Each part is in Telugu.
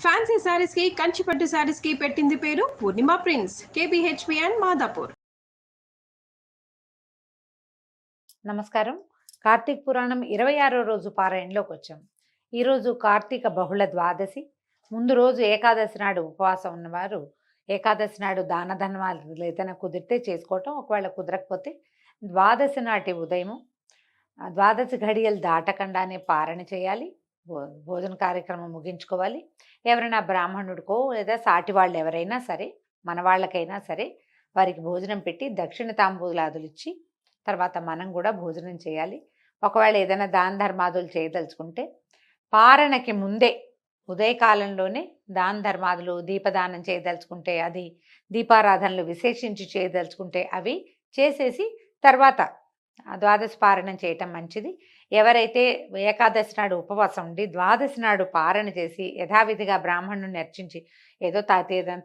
ఫ్యాన్సీ శారీస్ కి కంచిపట్టు శారీస్ కి పెట్టింది పేరు పూర్ణిమ ప్రింట్స్, కేబిహెచ్పి అండ్ మాదాపూర్. నమస్కారం. కార్తీక పురాణం 26వ రోజు పారాయణలోకి వచ్చాం. ఈరోజు కార్తీక బహుళ ద్వాదశి. ముందు రోజు ఏకాదశి నాడు ఉపవాసం ఉన్నవారు ఏకాదశి నాడు దాన ధర్మాలు ఏదైనా కుదిరితే చేసుకోవటం, ఒకవేళ కుదరకపోతే ద్వాదశి నాటి ఉదయము ద్వాదశి ఘడియలు దాటకుండానే పారణ చేయాలి. భోజన కార్యక్రమం ముగించుకోవాలి. ఎవరైనా బ్రాహ్మణుడికో లేదా సాటి వాళ్ళు ఎవరైనా సరే, మన వాళ్ళకైనా సరే వారికి భోజనం పెట్టి దక్షిణ తాంబూలాదులు ఇచ్చి తర్వాత మనం కూడా భోజనం చేయాలి. ఒకవేళ ఏదైనా దాన ధర్మాదులు చేయదలుచుకుంటే పారణకి ముందే ఉదయకాలంలోనే దాన ధర్మాదులు దీపదానం చేయదలుచుకుంటే అది, దీపారాధనలు విశేషించి చేయదలుచుకుంటే అవి చేసేసి తర్వాత ద్వాదశి పారణం చేయటం మంచిది. ఎవరైతే ఏకాదశి నాడు ఉపవాసం ఉండి ద్వాదశి నాడు పారణ చేసి యథావిధిగా బ్రాహ్మణుని అర్చించి ఏదో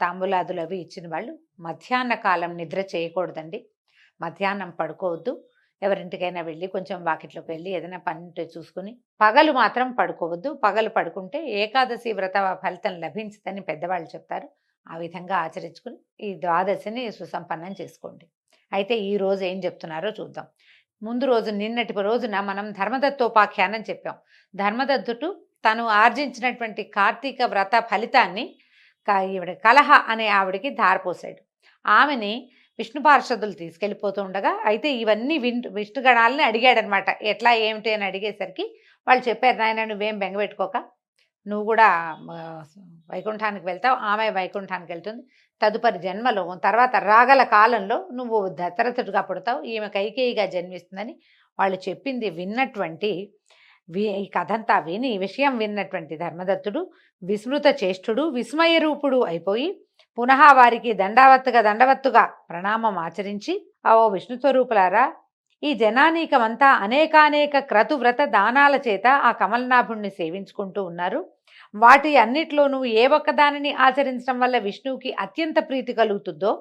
తాంబూలాదులు అవి ఇచ్చిన వాళ్ళు మధ్యాహ్న కాలం నిద్ర చేయకూడదండి. మధ్యాహ్నం పడుకోవద్దు. ఎవరింటికైనా వెళ్ళి కొంచెం వాకిట్లోకి వెళ్ళి ఏదైనా పని చూసుకుని పగలు మాత్రం పడుకోవద్దు. పగలు పడుకుంటే ఏకాదశి వ్రత ఫలితం లభించదని పెద్దవాళ్ళు చెప్తారు. ఆ విధంగా ఆచరించుకుని ఈ ద్వాదశిని సుసంపన్నం చేసుకోండి. అయితే ఈ రోజు ఏం చెప్తున్నారో చూద్దాం. ముందు రోజు నిన్నటి రోజున మనం ధర్మదత్తోపాఖ్యానం చెప్పాం. ధర్మదత్తుడు తను ఆర్జించినటువంటి కార్తీక వ్రత ఫలితాన్ని ఈవిడ కలహ అనే ఆవిడికి ధారపోసాడు. ఆమెని విష్ణు పార్షదులు తీసుకెళ్ళిపోతూ ఉండగా అయితే ఇవన్నీ విష్ణుగణాలని అడిగాడనమాట. ఎట్లా ఏమిటి అని అడిగేసరికి వాళ్ళు చెప్పారు, నాయన నువ్వేం బెంగపెట్టుకోక, నువ్వు కూడా వైకుంఠానికి వెళ్తావు, ఆమె వైకుంఠానికి వెళ్తుంది, తదుపరి జన్మలో తర్వాత రాగల కాలంలో నువ్వు దశరథుడిగా పుడతావు, ఈమె కైకేయిగా జన్మిస్తుందని వాళ్ళు చెప్పింది విన్నటువంటి ఈ కథంతా విని విషయం విన్నటువంటి ధర్మదత్తుడు విస్మృత చేష్టుడు విస్మయ రూపుడు అయిపోయి పునః వారికి దండవత్తుగా ప్రణామం ఆచరించి, ఓ విష్ణు స్వరూపులారా, ఈ జనానీకమంతా అనేకానేక క్రతువ్రత దానాల చేత ఆ కమలనాభుణ్ణి సేవించుకుంటూ ఉన్నారు. వాటి అన్నిట్లోనూ ఏ ఒక్కదానిని ఆచరించడం వల్ల విష్ణువుకి అత్యంత ప్రీతి కలుగుతుందో,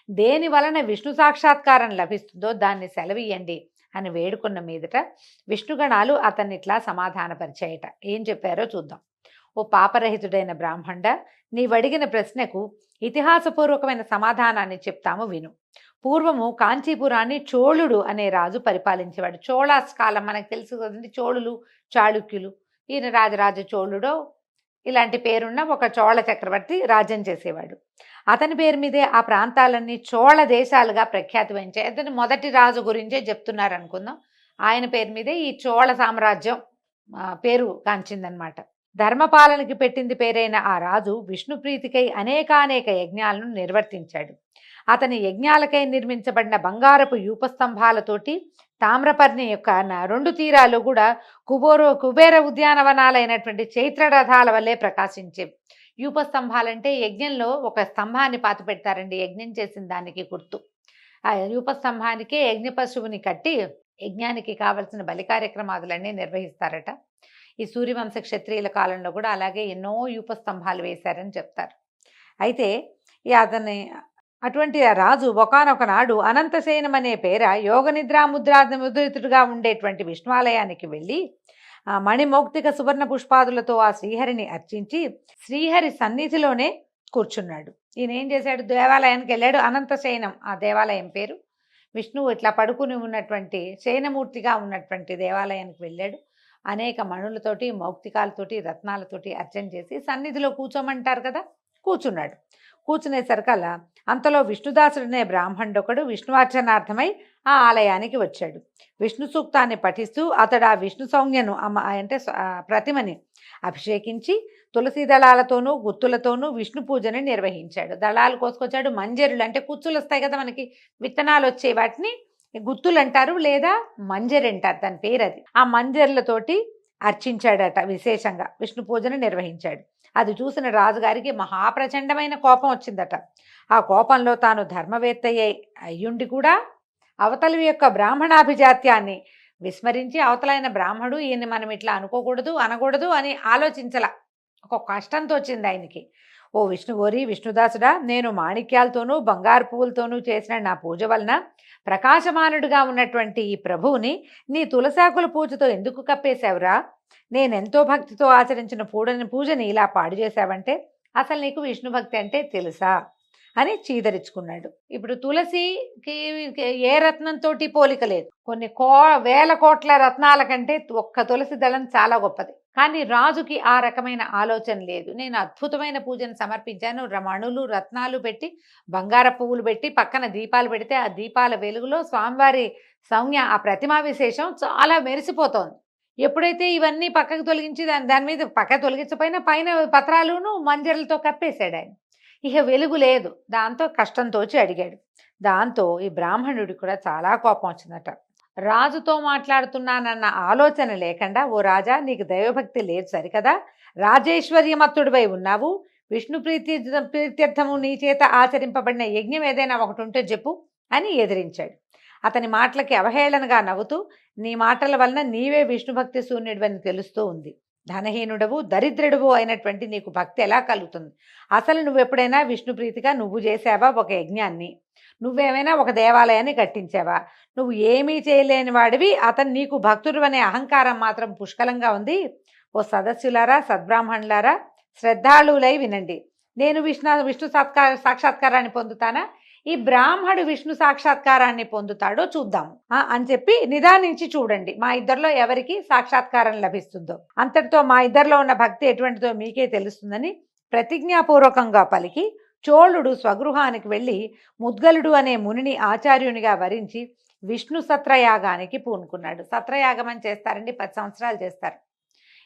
దేని వలన విష్ణు సాక్షాత్కారం లభిస్తుందో దాన్ని సెలవీయండి అని వేడుకున్న మీదట విష్ణుగణాలు అతన్ని ఇట్లా సమాధానపరిచాయట. ఏం చెప్పారో చూద్దాం. ఓ పాపరహితుడైన బ్రాహ్మణ, నీవడిగిన ప్రశ్నకు ఇతిహాసపూర్వకమైన సమాధానాన్ని చెప్తాము విను. పూర్వము కాంచీపురాన్ని చోళుడు అనే రాజు పరిపాలించేవాడు. చోళాస్ కాలం మనకు తెలుసు కదండి, చోళులు చాళుక్యులు. ఈయన రాజరాజ చోళుడో ఇలాంటి పేరున్న ఒక చోళ చక్రవర్తి రాజ్యం చేసేవాడు. అతని పేరు మీదే ఆ ప్రాంతాలన్నీ చోళ దేశాలుగా ప్రఖ్యాతి వహించాయి. అతని మొదటి రాజు గురించే చెప్తున్నారు అనుకుందాం. ఆయన పేరు మీదే ఈ చోళ సామ్రాజ్యం పేరు కాంచిందనమాట. ధర్మపాలనకి పెట్టింది పేరైన ఆ రాజు విష్ణు ప్రీతికై అనేకానేక యజ్ఞాలను నిర్వర్తించాడు. అతని యజ్ఞాలకై నిర్మించబడిన బంగారపు యూపస్తంభాలతోటి తామ్రపర్ణి యొక్క 2 తీరాలు కూడా కుబేర ఉద్యానవనాలైనటువంటి చైత్రరథాల వల్లే ప్రకాశించే. యూపస్తంభాలంటే యజ్ఞంలో ఒక స్తంభాన్ని పాతి పెడతారండి, యజ్ఞం చేసిన దానికి గుర్తు. ఆ యూపస్తంభానికే యజ్ఞ పశువుని కట్టి యజ్ఞానికి కావలసిన బలి కార్యక్రమాదులన్నీ నిర్వహిస్తారట. ఈ సూర్యవంశ క్షత్రియుల కాలంలో కూడా అలాగే ఎన్నో యూపస్తంభాలు వేశారని చెప్తారు. అయితే అటువంటి రాజు ఒకానొక నాడు అనంతశయనం అనే పేర యోగ ముద్రితుడుగా ఉండేటువంటి విష్ణువాలయానికి వెళ్ళి మణిమౌక్తిక సువర్ణ పుష్పాదులతో ఆ శ్రీహరిని అర్చించి శ్రీహరి సన్నిధిలోనే కూర్చున్నాడు. ఈయన ఏం చేశాడు, దేవాలయానికి వెళ్ళాడు. అనంతశయనం ఆ దేవాలయం పేరు. విష్ణువు ఇట్లా పడుకుని ఉన్నటువంటి శయనమూర్తిగా ఉన్నటువంటి దేవాలయానికి వెళ్ళాడు. అనేక మణులతోటి మౌక్తికాలతోటి రత్నాలతోటి అర్చన చేసి సన్నిధిలో కూర్చోమంటారు కదా, కూర్చున్నాడు. కూర్చునేసరికల్లా అంతలో విష్ణుదాసుడనే బ్రాహ్మణుడొకడు విష్ణువార్చనార్థమై ఆ ఆలయానికి వచ్చాడు. విష్ణు సూక్తాన్ని పఠిస్తూ అతడు ఆ విష్ణు సౌజ్ఞను అంటే ప్రతిమని అభిషేకించి తులసి దళాలతోనూ గుత్తులతోనూ విష్ణు పూజని నిర్వహించాడు. దళాలు కోసుకొచ్చాడు. మంజరులు అంటే కుచ్చులు వస్తాయి కదా మనకి, విత్తనాలు వచ్చే వాటిని గుత్తులు అంటారు లేదా మంజరి అంటారు, దాని పేరు అది. ఆ మంజర్లతోటి అర్చించాడట. విశేషంగా విష్ణు పూజను నిర్వహించాడు. అది చూసిన రాజుగారికి మహాప్రచండమైన కోపం వచ్చిందట. ఆ కోపంలో తాను ధర్మవేత్త అయ్యుండి కూడా అవతలి యొక్క బ్రాహ్మణాభిజాత్యాన్ని విస్మరించి అవతలైన బ్రాహ్మడు ఈయన్ని మనం ఇట్లా అనకూడదు అని ఆలోచించలా. ఒక కష్టంతో వచ్చింది ఆయనకి. ఓ విష్ణుగోరి విష్ణుదాసుడా, నేను మాణిక్యాలతోనూ బంగారు పువ్వులతోనూ చేసిన నా పూజ వలన ప్రకాశమానుడిగా ఉన్నటువంటి ఈ ప్రభువుని నీ తులసాకుల పూజతో ఎందుకు కప్పేశావురా? నేనెంతో భక్తితో ఆచరించిన పూజని ఇలా పాడు చేశావంటే అసలు నీకు విష్ణు భక్తి అంటే తెలుసా అని చీదరించుకున్నాడు. ఇప్పుడు తులసికి ఏ రత్నంతోటి పోలిక లేదు. కొన్ని వేల కోట్ల రత్నాల కంటే ఒక్క తులసి దళం చాలా గొప్పది. కానీ రాజుకి ఆ రకమైన ఆలోచన లేదు. నేను అద్భుతమైన పూజను సమర్పించాను, మణులు రత్నాలు పెట్టి బంగార పువ్వులు పెట్టి పక్కన దీపాలు పెడితే ఆ దీపాల వెలుగులో స్వామివారి సౌమ్య ఆ ప్రతిమా విశేషం చాలా మెరిసిపోతోంది. ఎప్పుడైతే ఇవన్నీ పక్కకు తొలగించి దాని మీద పక్క తొలగించపోయినా పైన పత్రాలును మంజరలతో కప్పేశాడు ఆయన. ఇక వెలుగు లేదు. దాంతో కష్టంతోచి అడిగాడు. దాంతో ఈ బ్రాహ్మణుడికి కూడా చాలా కోపం వచ్చిందట. రాజుతో మాట్లాడుతున్నానన్న ఆలోచన లేకుండా, ఓ రాజా నీకు దైవభక్తి లేదు సరికదా, రాజేశ్వర్యమత్తుడిపై ఉన్నావు, విష్ణు ప్రీత్యర్థము నీ చేత ఆచరింపబడిన యజ్ఞం ఏదైనా ఒకటి ఉంటే చెప్పు అని ఎదిరించాడు. అతని మాటలకి అవహేళనగా నవ్వుతూ, నీ మాటల వలన నీవే విష్ణుభక్తి శూన్యుడివని తెలుస్తూ ఉంది. ధనహీనుడవు దరిద్రుడవు అయినటువంటి నీకు భక్తి ఎలా కలుగుతుంది? అసలు నువ్వెప్పుడైనా విష్ణుప్రీతిగా నువ్వు చేసావా ఒక యజ్ఞాన్ని? నువ్వేమైనా ఒక దేవాలయాన్ని కట్టించావా? నువ్వు ఏమీ చేయలేని వాడివి, అతను నీకు భక్తుడు అనే అహంకారం మాత్రం పుష్కలంగా ఉంది. ఓ సదస్సులారా, సద్బ్రాహ్మణులారా, శ్రద్ధాళులై వినండి. నేను విష్ణు సాక్షాత్కారాన్ని పొందుతానా, ఈ బ్రాహ్మడు విష్ణు సాక్షాత్కారాన్ని పొందుతాడో చూద్దాం అని చెప్పి నిదానించి చూడండి, మా ఇద్దరిలో ఎవరికి సాక్షాత్కారం లభిస్తుందో. అంతటితో మా ఇద్దరిలో ఉన్న భక్తి ఎటువంటిదో మీకే తెలుస్తుందని ప్రతిజ్ఞాపూర్వకంగా పలికి చోళుడు స్వగృహానికి వెళ్ళి ముద్గలుడు అనే మునిని ఆచార్యునిగా వరించి విష్ణు సత్రయాగానికి పూనుకున్నాడు. సత్రయాగం అని చేస్తారండి, 10 సంవత్సరాలు చేస్తారు.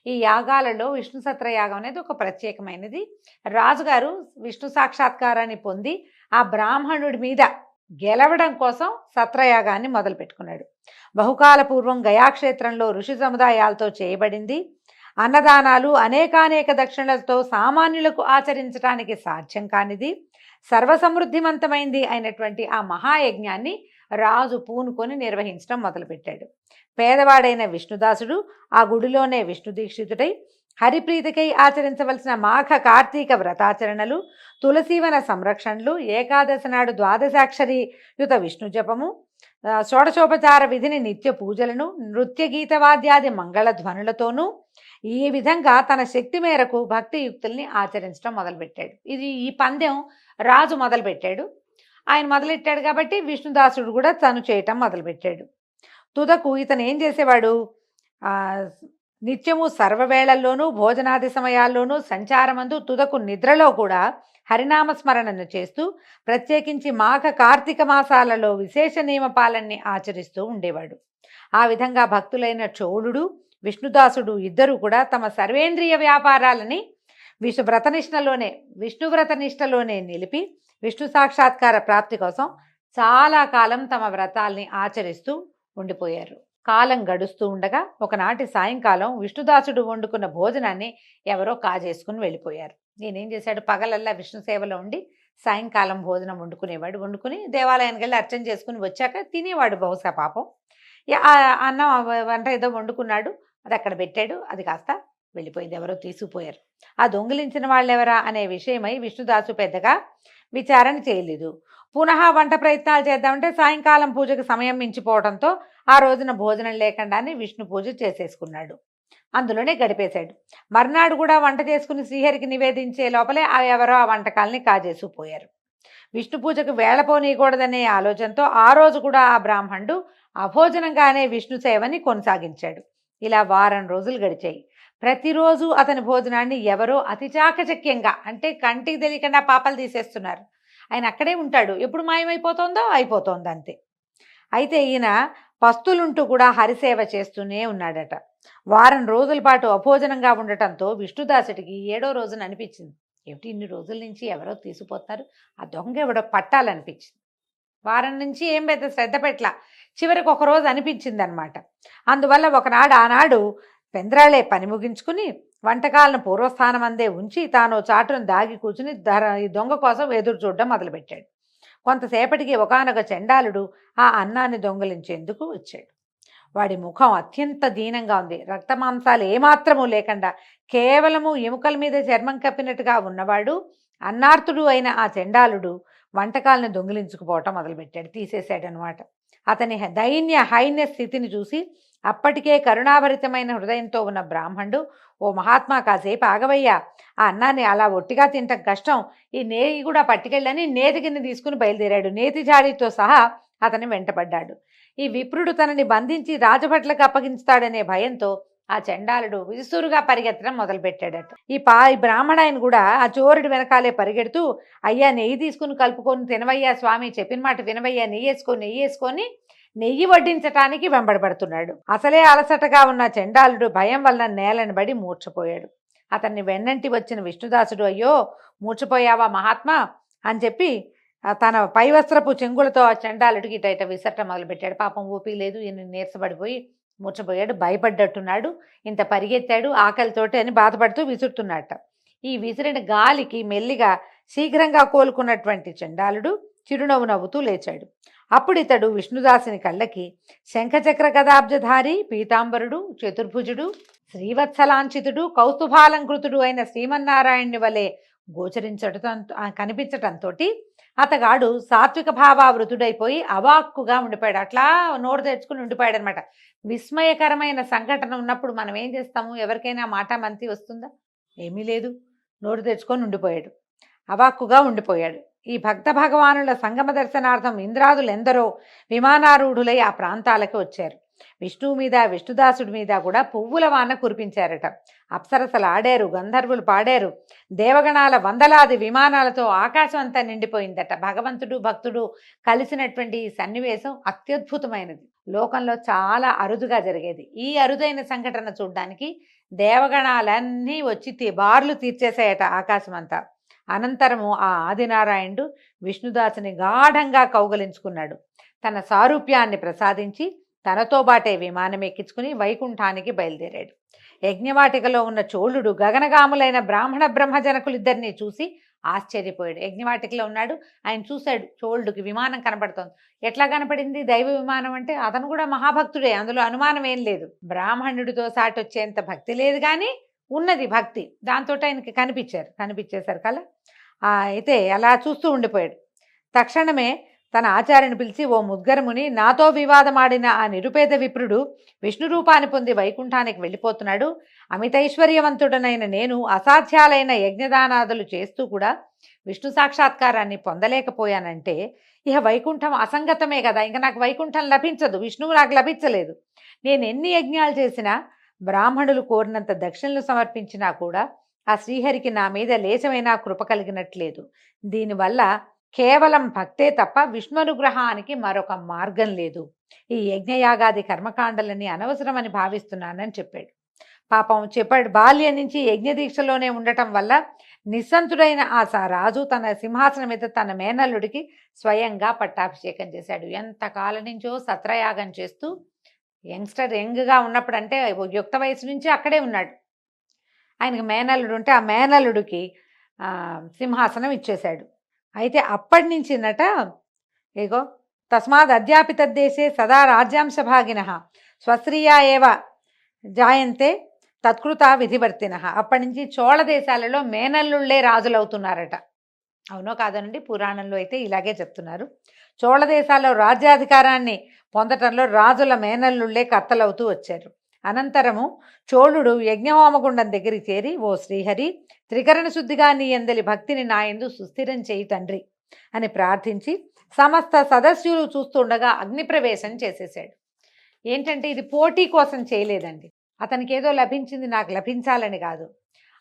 ఈ యాగాలలో విష్ణు సత్రయాగం అనేది ఒక ప్రత్యేకమైనది. రాజుగారు విష్ణు సాక్షాత్కారాన్ని పొంది ఆ బ్రాహ్మణుడి మీద గెలవడం కోసం సత్రయాగాన్ని మొదలుపెట్టుకున్నాడు. బహుకాల పూర్వం గయాక్షేత్రంలో ఋషి సముదాయాలతో చేయబడింది. అన్నదానాలు అనేకానేక దక్షిణలతో సామాన్యులకు ఆచరించడానికి సాధ్యం కానిది, సర్వసమృద్ధిమంతమైంది అయినటువంటి ఆ మహాయజ్ఞాన్ని రాజు పూనుకొని నిర్వహించడం మొదలుపెట్టాడు. పేదవాడైన విష్ణుదాసుడు ఆ గుడిలోనే విష్ణు దీక్షితుడై హరిప్రీతికై ఆచరించవలసిన మాఘ కార్తీక వ్రతాచరణలు, తులసీవన సంరక్షణలు, ఏకాదశి నాడు ద్వాదశాక్షరి యుత విష్ణు జపము, షోడశోపచార విధిని నిత్య పూజలను, నృత్య గీతవాద్యాది మంగళ ధ్వనులతోనూ ఈ విధంగా తన శక్తి మేరకు భక్తియుక్తుల్ని ఆచరించడం మొదలుపెట్టాడు. ఈ పందెం రాజు మొదలుపెట్టాడు. ఆయన మొదలెట్టాడు కాబట్టి విష్ణుదాసుడు కూడా తను చేయటం మొదలుపెట్టాడు. తుదకు ఇతను ఏం చేసేవాడు, నిత్యము సర్వవేళల్లోనూ భోజనాది సమయాల్లోనూ సంచారమందు తుదకు నిద్రలో కూడా హరినామస్మరణను చేస్తూ ప్రత్యేకించి మాఘ కార్తీక మాసాలలో విశేష నియమపాలన్ని ఆచరిస్తూ ఉండేవాడు. ఆ విధంగా భక్తులైన చోళుడు విష్ణుదాసుడు ఇద్దరూ కూడా తమ సర్వేంద్రియ వ్యాపారాలని విష్ణువ్రతనిష్టలోనే నిలిపి విష్ణు సాక్షాత్కార ప్రాప్తి కోసం చాలా కాలం తమ వ్రతాల్ని ఆచరిస్తూ ఉండిపోయారు. కాలం గడుస్తూ ఉండగా ఒకనాటి సాయంకాలం విష్ణుదాసుడు వండుకున్న భోజనాన్ని ఎవరో కాజేసుకుని వెళ్ళిపోయారు. నేనేం చేశాడు, పగలల్లా విష్ణు సేవలో ఉండి సాయంకాలం భోజనం వండుకునేవాడు. వండుకుని దేవాలయానికి వెళ్ళి అర్చన చేసుకుని వచ్చాక తినేవాడు. బహుశా పాపం అన్నం వంట ఏదో వండుకున్నాడు, అది అక్కడ పెట్టాడు, అది కాస్త వెళ్ళిపోయింది, ఎవరో తీసుకుపోయారు. ఆ దొంగిలించిన వాళ్ళెవరా అనే విషయమై విష్ణుదాసు పెద్దగా విచారణ చేయలేదు. పునః వంట ప్రయత్నాలు చేద్దామంటే సాయంకాలం పూజకు సమయం మించిపోవడంతో ఆ రోజున భోజనం లేకుండానే విష్ణు పూజ చేసేసుకున్నాడు. అందులోనే గడిపేశాడు. మర్నాడు కూడా వంట చేసుకుని శ్రీహరికి నివేదించే లోపలే ఎవరో ఆ వంటకాలని కాజేసుకుపోయారు. విష్ణు పూజకు వేళపోనీయకూడదనే ఆలోచనతో ఆ రోజు కూడా ఆ బ్రాహ్మణుడు అభోజనంగానే విష్ణు సేవని కొనసాగించాడు. ఇలా వారం రోజులు గడిచాయి. ప్రతిరోజు అతని భోజనాన్ని ఎవరో అతి చాకచక్యంగా, అంటే కంటికి తెలియకుండా పాపలు తీసేస్తున్నారు. ఆయన అక్కడే ఉంటాడు, ఎప్పుడు మాయమైపోతుందో అయిపోతుంది అంతే. అయితే ఈయన పస్తులుంటూ కూడా హరిసేవ చేస్తూనే ఉన్నాడట. వారం రోజుల పాటు అభోజనంగా ఉండటంతో విష్ణుదాసుడికి 7వ రోజున అనిపించింది, ఏమిటి ఇన్ని రోజుల నుంచి ఎవరో తీసుకుపోతున్నారు, ఆ దొంగ ఎవడో పట్టాలనిపించింది. వారం నుంచి ఏం పెద్ద శ్రద్ధ పెట్టలా, చివరికి ఒకరోజు అనిపించింది అనమాట. అందువల్ల ఆనాడు పెంద్రాళే పని ముగించుకుని వంటకాలను పూర్వస్థానం అందే ఉంచి తాను చాటును దాగి కూర్చుని ఈ దొంగ కోసం ఎదురు చూడడం మొదలుపెట్టాడు. కొంతసేపటికి ఒకానొక చండాలుడు ఆ అన్నాన్ని దొంగిలించేందుకు వచ్చాడు. వాడి ముఖం అత్యంత దీనంగా ఉంది. రక్తమాంసాలు ఏమాత్రము లేకుండా కేవలము ఎముకల మీద చర్మం కప్పినట్టుగా ఉన్నవాడు అన్నార్తుడు అయిన ఆ చండాలుడు వంటకాలను దొంగిలించుకుపోవటం మొదలుపెట్టాడు, తీసేశాడు అనమాట. అతని దైన్య హైన్య స్థితిని చూసి అప్పటికే కరుణాభరితమైన హృదయంతో ఉన్న బ్రాహ్మణుడు, ఓ మహాత్మా కాసేపు ఆగవయ్యా, ఆ అన్నాన్ని అలా ఒట్టిగా తింటం కష్టం, ఈ నేతి కూడా పట్టుకెళ్ళని నేతి గిన్నె తీసుకుని బయలుదేరాడు. నేతి జాడీతో సహా అతని వెంటపడ్డాడు. ఈ విప్రుడు తనని బంధించి రాజభట్లకు అప్పగించుతాడనే భయంతో ఆ చండాలుడు విసురుగా పరిగెత్తడం మొదలుపెట్టాడట. ఈ బ్రాహ్మణాయన కూడా ఆ చోరుడి వెనకాలే పరిగెడుతూ, అయ్యా నెయ్యి తీసుకుని కలుపుకొని తినవయ్యా స్వామి, చెప్పిన మాట వినవయ్యా, నెయ్యి వేసుకొని నెయ్యి వడ్డించటానికి వెంబడబడుతున్నాడు. అసలే అలసటగా ఉన్న చండాలుడు భయం వలన నేలను బడి మూర్ఛపోయాడు. అతన్ని వెన్నంటి వచ్చిన విష్ణుదాసుడు, అయ్యో మూర్ఛపోయావా మహాత్మా అని చెప్పి తన పైవస్త్రపు చెంగులతో ఆ చండాలుడికి ఇట విసరటం మొదలుపెట్టాడు. పాపం ఊపి లేదు, ఈయన నీరసపడిపోయి మూర్ఛపోయాడు, భయపడ్డట్టున్నాడు, ఇంత పరిగెత్తాడు ఆకలితోటి అని బాధపడుతూ విసురుతున్నట్ట. ఈ విసిరిన గాలికి మెల్లిగా శీఘ్రంగా కోలుకున్నటువంటి చండాలుడు చిరునవ్వు నవ్వుతూ లేచాడు. అప్పుడు ఇతడు విష్ణుదాసుని కళ్ళకి శంఖచక్ర గదాబ్జధారి, పీతాంబరుడు, చతుర్భుజుడు, శ్రీవత్సలాంఛితుడు, కౌస్తుభాలంకృతుడు అయిన శ్రీమన్నారాయణుని వలె కనిపించటంతో అతగాడు సాత్విక భావావృతుడైపోయి అవాక్కుగా ఉండిపోయాడు. అట్లా నోరు తెచ్చుకుని ఉండిపోయాడు అనమాట. విస్మయకరమైన సంఘటన ఉన్నప్పుడు మనం ఏం చేస్తాము? ఎవరికైనా మాట మంతి వస్తుందా? ఏమీ లేదు, నోరు తెచ్చుకొని ఉండిపోయాడు, అవాక్కుగా ఉండిపోయాడు. ఈ భక్త భగవానుల సంగమ దర్శనార్థం ఇంద్రాదులెందరో విమానారూఢులై ఆ ప్రాంతాలకు వచ్చారు. విష్ణువు మీద, విష్ణుదాసుడి మీద కూడా పువ్వుల వాన కురిపించారట. అప్సరసలు ఆడారు, గంధర్వులు పాడారు, దేవగణాల వందలాది విమానాలతో ఆకాశం అంతా నిండిపోయిందట. భగవంతుడు భక్తుడు కలిసినటువంటి ఈ సన్నివేశం అత్యద్భుతమైనది, లోకంలో చాలా అరుదుగా జరిగేది. ఈ అరుదైన సంఘటన చూడ్డానికి దేవగణాలన్నీ వచ్చి బార్లు తీర్చేసాయట ఆకాశం అంతా. అనంతరము ఆ ఆదినారాయణుడు విష్ణుదాసుని గాఢంగా కౌగలించుకున్నాడు. తన సారూప్యాన్ని ప్రసాదించి తనతో బాటే విమానం ఎక్కించుకుని వైకుంఠానికి బయలుదేరాడు. యజ్ఞవాటికలో ఉన్న చోళుడు గగనగాములైన బ్రాహ్మణ బ్రహ్మజనకులిద్దరినీ చూసి ఆశ్చర్యపోయాడు. యజ్ఞవాటికలో ఉన్నాడు, ఆయన చూశాడు, చోళుడికి విమానం కనపడుతోంది. ఎట్లా కనపడింది? దైవ విమానం అంటే అతను కూడా మహాభక్తుడే, అందులో అనుమానం ఏం లేదు. బ్రాహ్మణుడితో సాటి వచ్చేంత భక్తి లేదు, కానీ ఉన్నది భక్తి. దాంతో ఆయనకి కనిపించేశారు కల. అయితే అలా చూస్తూ ఉండిపోయాడు. తక్షణమే తన ఆచార్యని పిలిచి, ఓ ముద్గరముని, నాతో వివాదమాడిన ఆ నిరుపేద విప్రుడు విష్ణు రూపాన్ని పొంది వైకుంఠానికి వెళ్ళిపోతున్నాడు. అమితైశ్వర్యవంతుడనైన నేను అసాధ్యాలైన యజ్ఞదానాదులు చేస్తూ కూడా విష్ణు సాక్షాత్కారాన్ని పొందలేకపోయానంటే ఇక వైకుంఠం అసంగతమే కదా, ఇంకా నాకు వైకుంఠం లభించదు, విష్ణువు నాకు లభించలేదు. నేను ఎన్ని యజ్ఞాలు చేసినా, బ్రాహ్మణులు కోరినంత దక్షిణలు సమర్పించినా కూడా ఆ శ్రీహరికి నా మీద లేశమైనా కృప కలిగినట్లేదు. దీనివల్ల కేవలం భక్తే తప్ప విష్ణునుగ్రహానికి మరొక మార్గం లేదు. ఈ యజ్ఞయాగాది కర్మకాండలని అనవసరమని భావిస్తున్నానని చెప్పాడు. పాపం చెప్పాడు, బాల్యం నుంచి యజ్ఞదీక్షలోనే ఉండటం వల్ల నిస్సంతుడైన ఆ రాజు తన సింహాసనం మీద తన మేనల్లుడికి స్వయంగా పట్టాభిషేకం చేశాడు. ఎంతకాలం నుంచో సత్రయాగం చేస్తూ యంగ్గా ఉన్నప్పుడు, అంటే యుక్త వయసు నుంచి అక్కడే ఉన్నాడు. ఆయనకి మేనల్లుడు ఉంటే ఆ మేనల్లుడికి సింహాసనం ఇచ్చేశాడు. అయితే అప్పటి నుంచినట, ఏగో తస్మాత్ అధ్యాపిత దేశే సదా రాజ్యాంశభాగిన స్వశ్రియా ఏవ జాయంతే తత్కృత విధివర్తిన. అప్పటి నుంచి చోళ దేశాలలో మేనల్లుళ్లే రాజులవుతున్నారట. అవునో కాదనండి, పురాణంలో అయితే ఇలాగే చెప్తున్నారు. చోళ దేశాల్లో రాజ్యాధికారాన్ని పొందటంలో రాజుల మేనల్లుళ్లే కర్తలవుతూ వచ్చారు. అనంతరము చోళుడు యజ్ఞహోమగుండం దగ్గరికి చేరి, ఓ శ్రీహరి, త్రికరణ శుద్ధిగా నీ ఎందలి భక్తిని నా యందు సుస్థిరం చేయి తండ్రి అని ప్రార్థించి సమస్త సదస్యులు చూస్తుండగా అగ్నిప్రవేశం చేసేసాడు. ఏంటంటే ఇది పోటీ కోసం చేయలేదండి. అతనికి ఏదో లభించింది నాకు లభించాలని కాదు,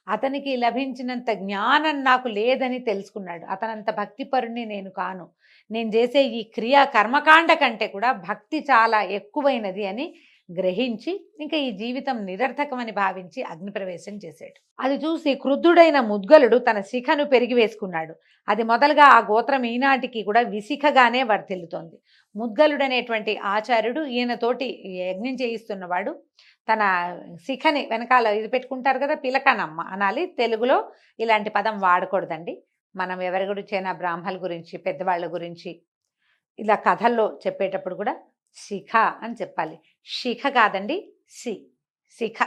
అతనికి లభించినంత జ్ఞానం నాకు లేదని తెలుసుకున్నాడు. అతనంత భక్తిపరుణ్ణి నేను కాను, నేను చేసే ఈ క్రియా కర్మకాండ కంటే కూడా భక్తి చాలా ఎక్కువైనది అని గ్రహించి ఇంకా ఈ జీవితం నిరర్థకమని భావించి అగ్నిప్రవేశం చేశాడు. అది చూసి క్రుద్ధుడైన ముద్గలుడు తన శిఖను పెరిగి వేసుకున్నాడు. అది మొదలుగా ఆ గోత్రం ఈనాటికి కూడా విశిఖగానే వర్తిల్లుతోంది. ముద్గలుడనేటువంటి ఆచార్యుడు ఈయనతోటి యజ్ఞం చేయిస్తున్నవాడు తన శిఖని వెనకాల ఇది పెట్టుకుంటారు కదా, పిలకనమ్మ అనాలి. తెలుగులో ఇలాంటి పదం వాడకూడదండి. మనం ఎవరి గురించైనా బ్రాహ్మణుల గురించి, పెద్దవాళ్ళ గురించి ఇలా కథల్లో చెప్పేటప్పుడు కూడా శిఖ అని చెప్పాలి. శిఖ కాదండి, శిఖ.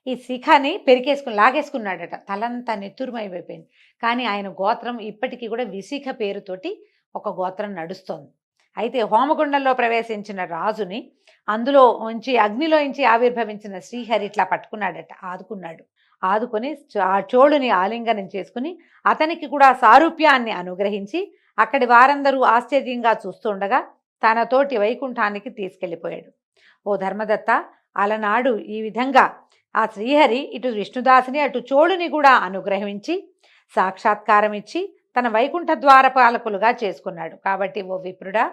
ఈ శిఖని లాగేసుకున్నాడట, తలంతా నెత్తురుమైపోయింది. కానీ ఆయన గోత్రం ఇప్పటికీ కూడా విశిఖ పేరుతోటి ఒక గోత్రం నడుస్తోంది. అయితే హోమగుండంలో ప్రవేశించిన రాజుని అందులో ఉంచి అగ్నిలో నుంచి ఆవిర్భవించిన శ్రీహరి ఇట్లా పట్టుకున్నాడట, ఆదుకొని ఆ చోళుని ఆలింగనం చేసుకుని అతనికి కూడా సారూప్యాన్ని అనుగ్రహించి అక్కడి వారందరూ ఆశ్చర్యంగా చూస్తుండగా తనతోటి వైకుంఠానికి తీసుకెళ్ళిపోయాడు. ఓ ధర్మదత్త, అలనాడు ఈ విధంగా ఆ శ్రీహరి ఇటు విష్ణుదాసుని అటు చోళుని కూడా అనుగ్రహించి సాక్షాత్కారం ఇచ్చి తన వైకుంఠ ద్వారపాలకులుగా చేసుకున్నాడు. కాబట్టి ఓ విప్రుడా,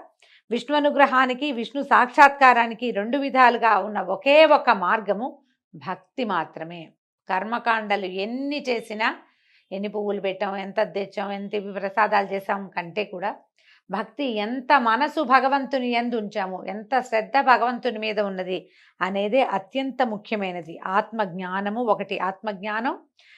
విష్ణు అనుగ్రహానికి విష్ణు సాక్షాత్కారానికి 2 విధాలుగా ఉన్న ఒకే ఒక మార్గము భక్తి మాత్రమే. కర్మకాండలు ఎన్ని చేసినా, ఎన్ని పువ్వులు పెట్టాం, ఎంత తెచ్చాం, ఎంత ప్రసాదాలు చేసాం కంటే కూడా భక్తి, ఎంత మనసు భగవంతుని యందు ఉంచాము, ఎంత శ్రద్ధ భగవంతుని మీద ఉన్నది అనేదే అత్యంత ముఖ్యమైనది. ఆత్మజ్ఞానము ఒకటి, ఆత్మజ్ఞానం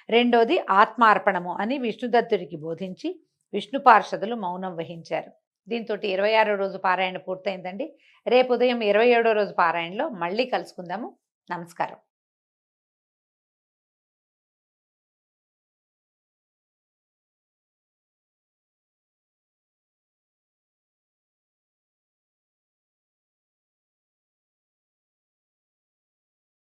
రెండోది ఆత్మార్పణము అని విష్ణుదత్తుడికి బోధించి విష్ణు పార్షదులు మౌనం వహించారు. దీంతో 26వ రోజు పారాయణ పూర్తయిందండి. రేపు ఉదయం 27వ రోజు పారాయణలో మళ్ళీ కలుసుకుందాము. నమస్కారం.